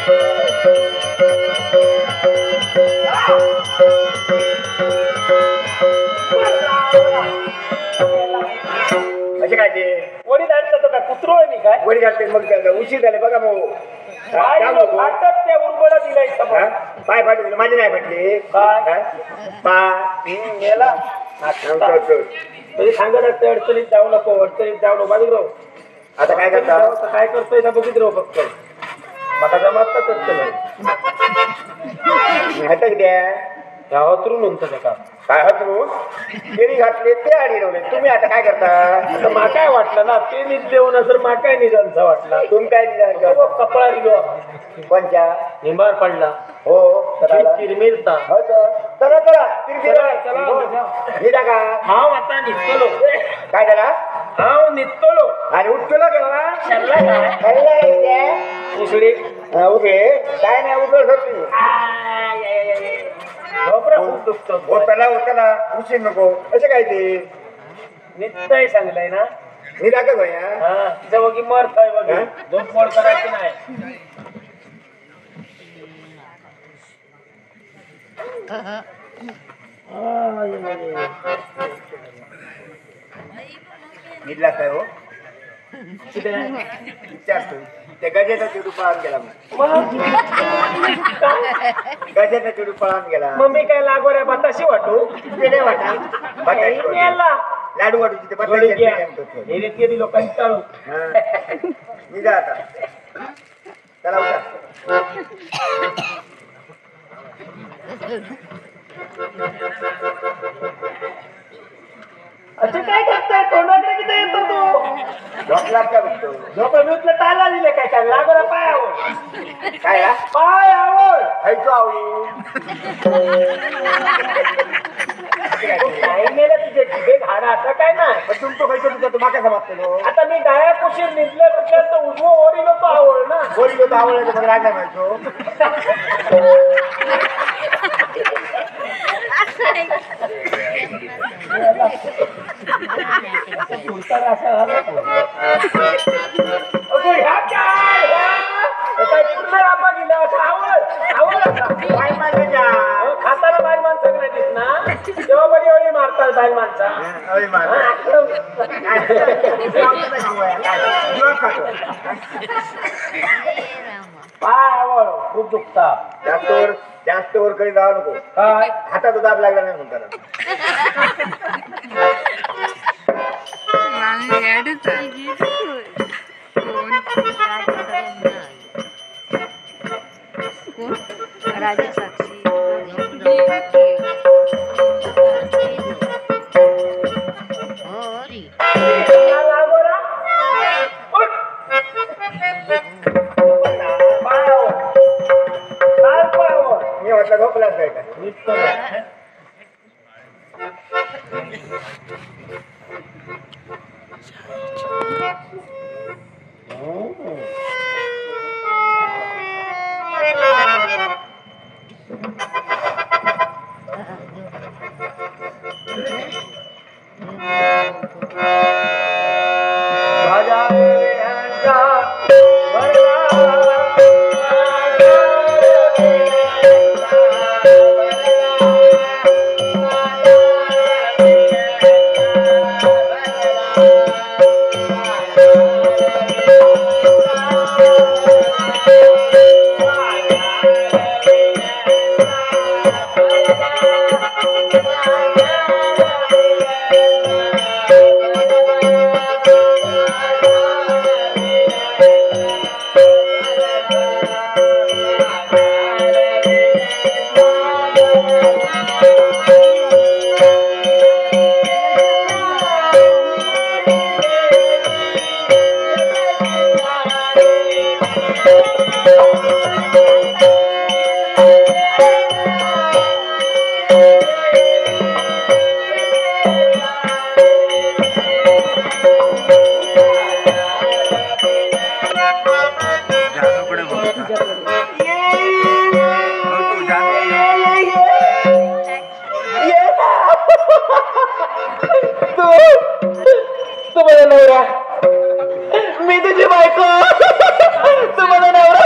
असे काय ते वडी दाटत काय कुत्रो आहे मी काय वडी घालते मग उशीर झाले बघा भाऊ त्या उर्बडा दिलाय पाय फाटले माझी नाही फाटली काय पाय गेला म्हणजे सांगत असते अडचणीत जाऊ नको अडचणीत जाऊ नको बाजू राहू आता काय करता काय करतोय ना बघित राहू फक्त मला जमातच द्या हतरून उंच का काय हतरून केळी घातले ते आडी रवले तुम्ही आता काय करता मा काय वाटलं ना ते निघले होणार तर मा काय निघालचा वाटला तुम्ही काय निघाल कपडा दिलो कोणच्या निंबार पडला हो किरमिरता चला चला निघा का हाव आता निघतलो काय झाला हाव निघतलो आणि उठतो उसळी उभे काय नाही उघड होती होताना होताना उशीर नको असं काय ते निघताय चांगलंय ना निघा का भैया हा तिचं बघी मर्थ आहे बघी झोप मोड करायची नाही निघला काय हो विचारतो त्या गजेचा चिडू पळान गेला गजेचा चिडू पळान गेला मग मी काय लागवर आहे बताशी वाटू ते नाही वाटा लाडू वाटू तिथे लोकांनी टाळू निघा आता चला उठा असं काय करताय तोंडाकडे किती येतो तो झोपला का बघतो झोपला ताला दिले काय काय लागोरा पाय आवड काय पाय आवड खायचो आवडी काय नेलं तुझे जिभे घाणं असं काय नाही तुमचं खायचो तुझं तुम्हा काय समजतो आता मी गाया कुशीर निघले म्हटलं तर उजवं ओरी नको आवड ना गोरी होतं आवडायचं मग राजा म्हणायचो खाताना बाई माणसं नाही दिस ना तेव्हा बरी ओळी मारतात बाई माणसा पाय आवड खूप दुखता जास्त वर कधी जाऊ नको काय हातात दाब लागला नाही म्हणतात राजा साक्षी मी म्हटलं झोपलाच नाही का तुम्हाला नवरा मी तुझी बायको तुम्हाला नवरा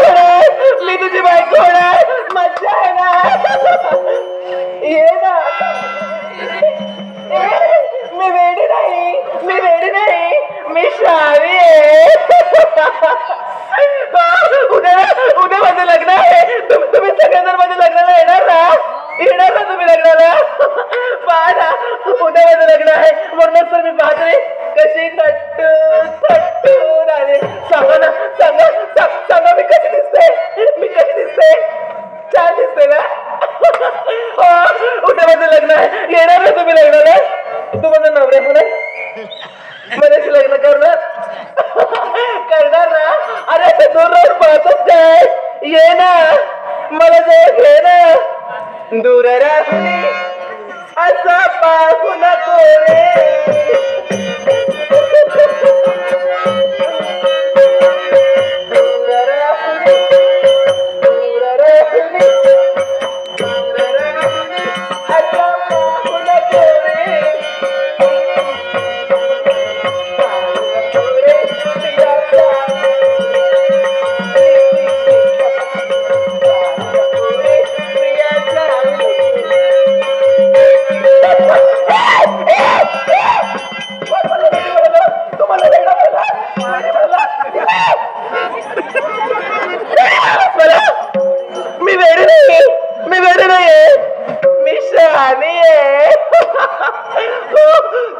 उद्या जर माझ्या लग्नाला येणार ना तुम्ही लग्नाला? पहा ना, उद्या माझं लग्न आहे म्हणूनच तर मी पाहतोय कशी थट्टून आले. सांगा ना, सांगा मी कशी दिसते? छान दिसते ना? उद्या माझं लग्न आहे, येणार ना तुम्ही लग्नाला? तू माझा नवरा होणार, माझ्याशी लग्न करणार ना? अरे ते दूर राहून पाहतोच काय? ये ना, मला जे घे ना. दूर राहून असं पाहू नको रे.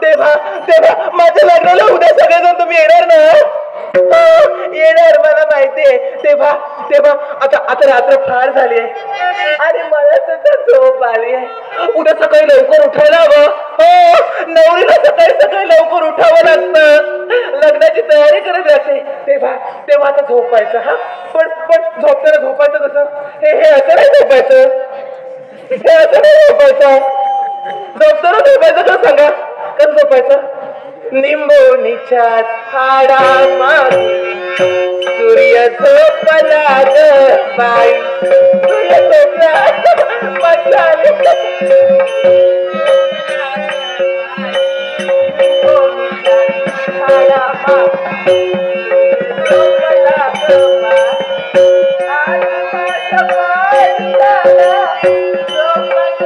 तेव्हा माझ्या लग्नाला उद्या सगळेजण तुम्ही येणार ना? येणार, मला माहितीये. तेव्हा आता रात्र फार झाली आहे आणि मला सुद्धा झोप आली आहे. उद्या सकाळी लवकर उठायला हवं. हो, नवरीला सकाळी लवकर उठावं लागतं, लग्नाची तयारी करत राहते. तेव्हा आता झोपायचं. हा, पण झोपायचं कसं? हे असं नाही झोपायचं. झोपताना झोपायचं का सांगा? कसं झोपायचं? निंबोनीच्या झाडामागे सूर्य झोपला ग बाई, सूर्य झोपला मजा आली. निंबोनीच्या झाडामागे झोपला ग बाई, आणि माझ्या पायाला झोपला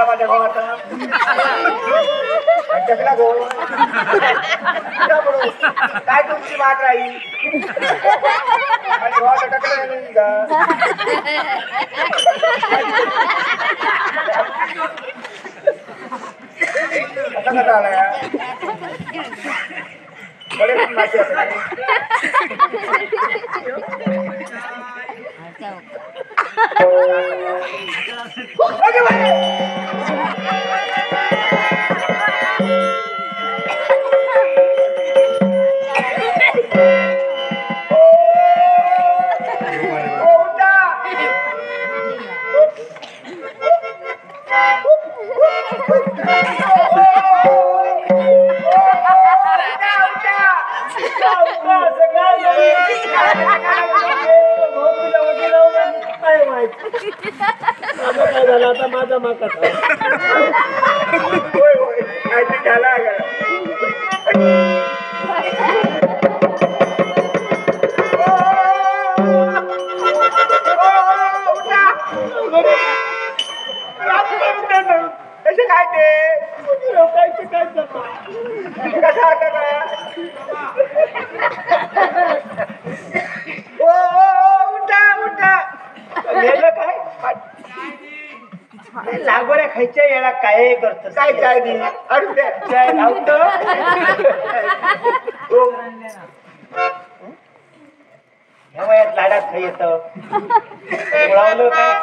माझ्या भावाचा टकला गो काय तुमची मात राहील आणि भावाचा टकला नाही का कसा कसा आला बरेच माहिती असते काय झालं आता माझा माता होय होय काय ते झाला कसे काय ते लोकांचे काय कसा उठा उठा गेलं काय लागोऱ्या खायच्या येळा काय करत काय काय नाही अडू द्या काय लावत ह्या वयात लाडात खाई येत उळावलं काय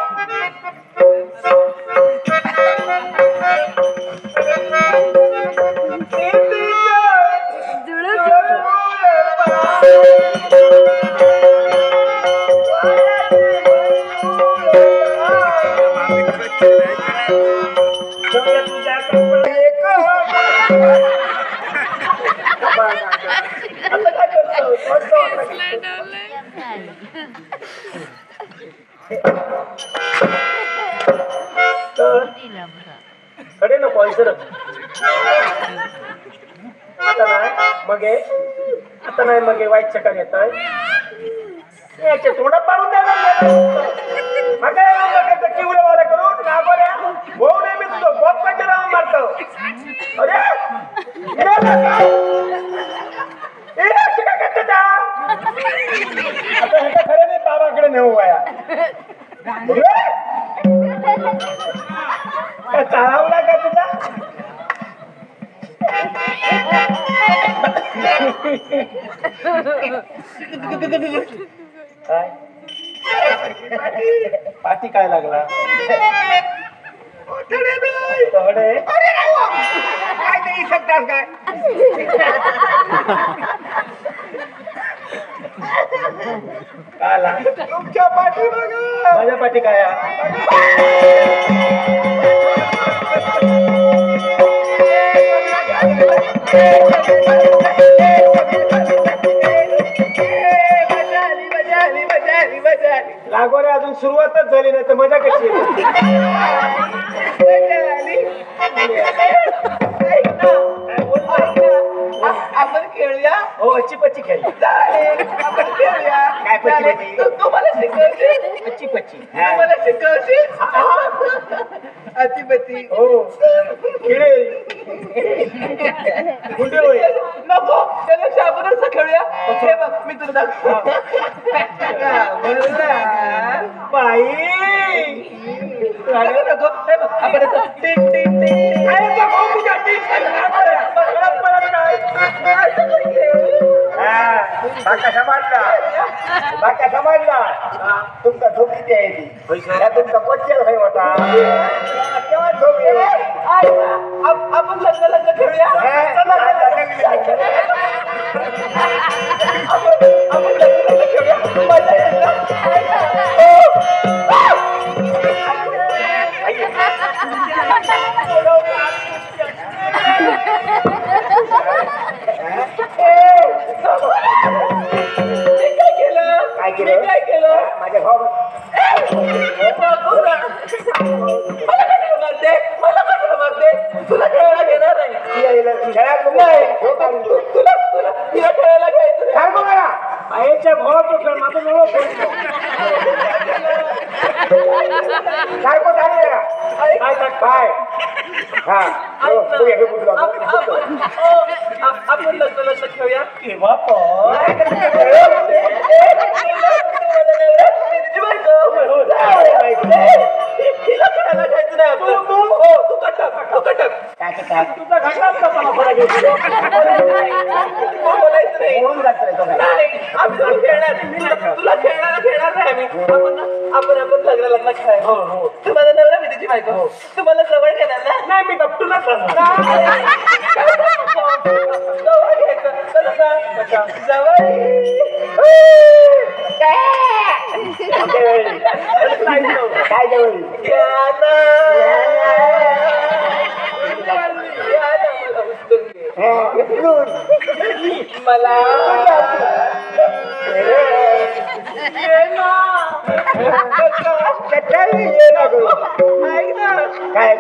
कडे नको सर आता नाही मग आता नाही मग वाईट चकार येत याच्या तोंडात पाडून द्यायला किवडवाला करून नागोऱ्या भाऊ नाही मी तुझं गोपाच्या नाव मारतो अरे आता ह्याच्या खरं नाही बाबाकडे नेऊ वया चालवला का तुझा काय पाठी काय लागला काय नाही शकतात काय काला तुमच्या पाठी बघा माझ्या पाठी काय लागोरे अजून सुरुवातच झाली नाही तर मजा कशी आपण खेळूया हो अच्ची पच्ची खेळली आपण खेळूया काय पच्ची तू मला शिकवशील अच्ची पच्ची मला शिकवशील अच्ची पच्ची हो खेळे गुंडे होय नको त्यापेक्षा आपण असं खेळूया हे बघ मी तुला दाखवतो बाई नको हे बघ आपण टिंग टिंग टिंग बाका समाजला तुमचा झोप किती आहे ती तुमचा पच्चल आहे होता केव्हा झोप आपण लग्न लग्न खेळूया काय केलं माझ्या भाऊ मला कसं मारते तुला खेळायला घेणार नाही तुला खेळायला घ्यायचं आईच्या भावाचं खेळ माझं काय पण काय हा आपण लग्न ठेवूया केव्हा तिला कळायला जायचं नाही आपलं. तू कटक तुझा घाटा बोलायचं नाही. आम्ही तुला खेळणार नाही आम्ही. आपण लग्न खेळायला. तुम्हाला नवरा मी त्याची बायको. तुम्हाला जवळ घेणार ना? नाही मी गप्तूला जवळ घ्यायचं. जवळ काय जवळ मला काय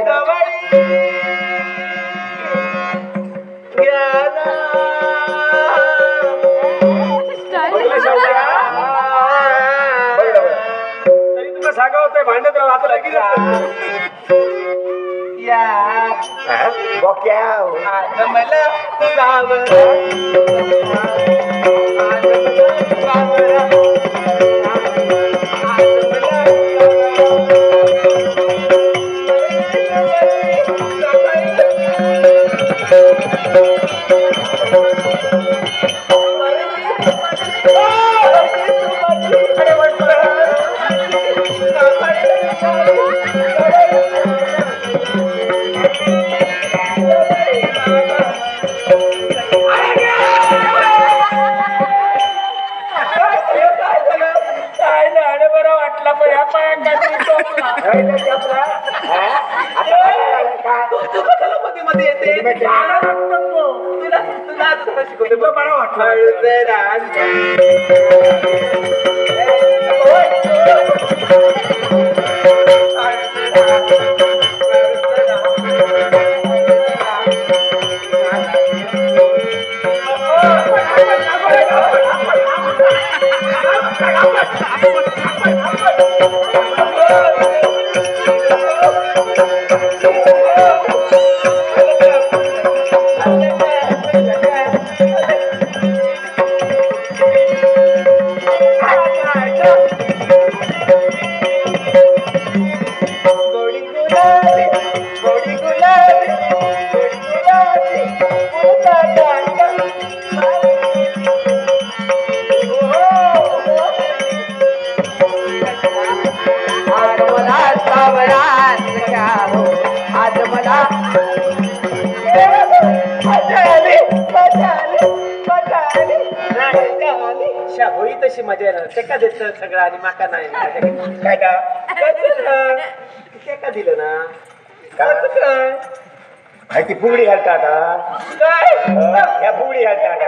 तरी तुला सांगा होतंय भांडत राहू आता लगेच बॉक्या आज मला सावरा मध्ये येते तुला शिकवते बरं वाटलं होई तशी मजा येणार ते का देत सगळं आणि माका नाही काय का ते का दिलं ना काय ती फुगडी घालता आता काय या फुगडी घालता आता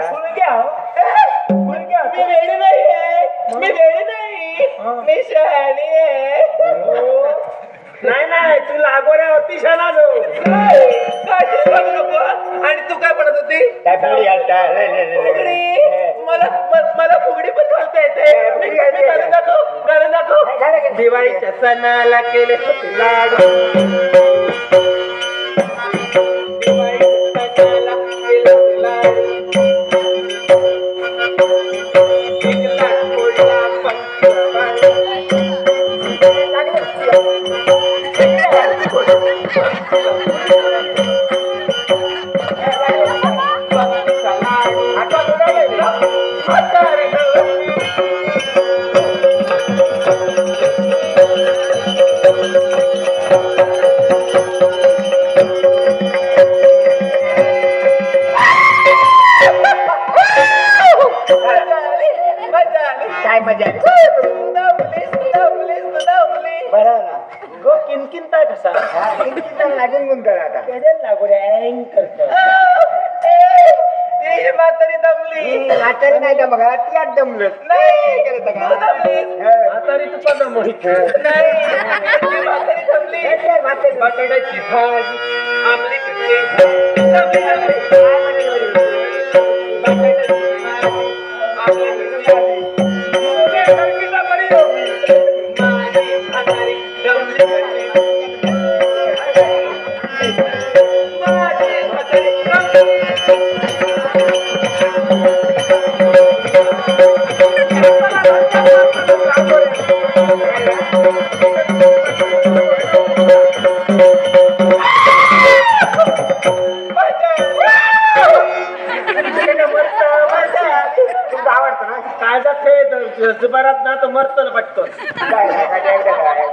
मी वेडी नाही मी शहाणी आहे नाही तू लागोऱ्या होती शाना आणि तू काय म्हणत होती काय फुगडी घालता मला फुगडी पण घालता येते घालून दाखव दिवाळीच्या सणाला केले लाडू दिवाळीच्या सणाला केले लाडू काय मजा बरं ना गो किनकिनता कसा लागून गुंतळ आता लागून करतो म्हातारी दमली म्हातारी नाही का मग ती आत दमलं नाही करत का म्हातारी तुका दमली नाही म्हातारी दमली बटाट्याची भाजी आमली दुपारात ना तर मरतो ना पटकन. काय